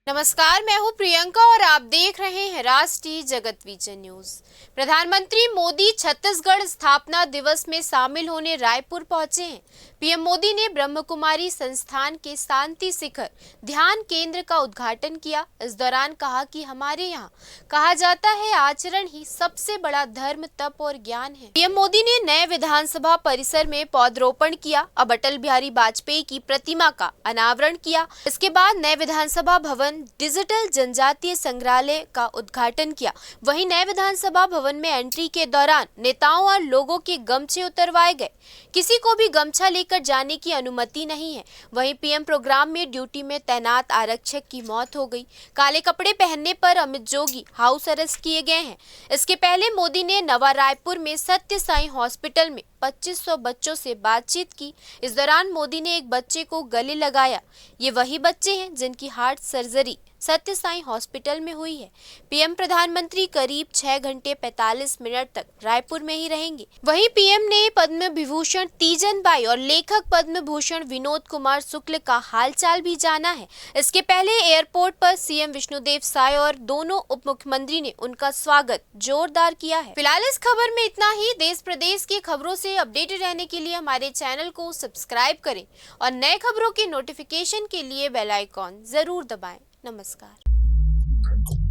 नमस्कार, मैं हूं प्रियंका और आप देख रहे हैं राष्ट्रीय जगत विजय न्यूज। प्रधानमंत्री मोदी छत्तीसगढ़ स्थापना दिवस में शामिल होने रायपुर पहुंचे हैं। पीएम मोदी ने ब्रह्म कुमारी संस्थान के शांति शिखर ध्यान केंद्र का उद्घाटन किया। इस दौरान कहा कि हमारे यहाँ कहा जाता है आचरण ही सबसे बड़ा धर्म, तप और ज्ञान है। पीएम मोदी ने नए विधानसभा परिसर में पौधरोपण किया। अब अटल बिहारी वाजपेयी की प्रतिमा का अनावरण किया। इसके बाद नए विधानसभा भवन डिजिटल जनजातीय संग्रहालय का उद्घाटन किया। वहीं नए विधानसभा भवन में एंट्री के दौरान नेताओं और लोगों के गमछे उतरवाए गए। किसी को भी गमछा लेकर जाने की अनुमति नहीं है। वहीं पीएम प्रोग्राम में ड्यूटी में तैनात आरक्षक की मौत हो गई। काले कपड़े पहनने पर अमित जोगी हाउस अरेस्ट किए गए हैं। इसके पहले मोदी ने नवा रायपुर में सत्य साई हॉस्पिटल में 2500 बच्चों से बातचीत की। इस दौरान मोदी ने एक बच्चे को गले लगाया। ये वही बच्चे हैं जिनकी हार्ट सर्जरी सत्य साई हॉस्पिटल में हुई है। पीएम प्रधानमंत्री करीब 6 घंटे 45 मिनट तक रायपुर में ही रहेंगे। वहीं पीएम ने पद्म विभूषण तीजन बाई और लेखक पद्म भूषण विनोद कुमार शुक्ल का हालचाल भी जाना है। इसके पहले एयरपोर्ट पर सीएम विष्णुदेव साय और दोनों उप मुख्यमंत्री ने उनका स्वागत जोरदार किया है। फिलहाल इस खबर में इतना ही। देश प्रदेश की खबरों से अपडेटेड रहने के लिए हमारे चैनल को सब्सक्राइब करें और नए खबरों के नोटिफिकेशन के लिए बेल आइकॉन जरूर दबाएं। नमस्कार।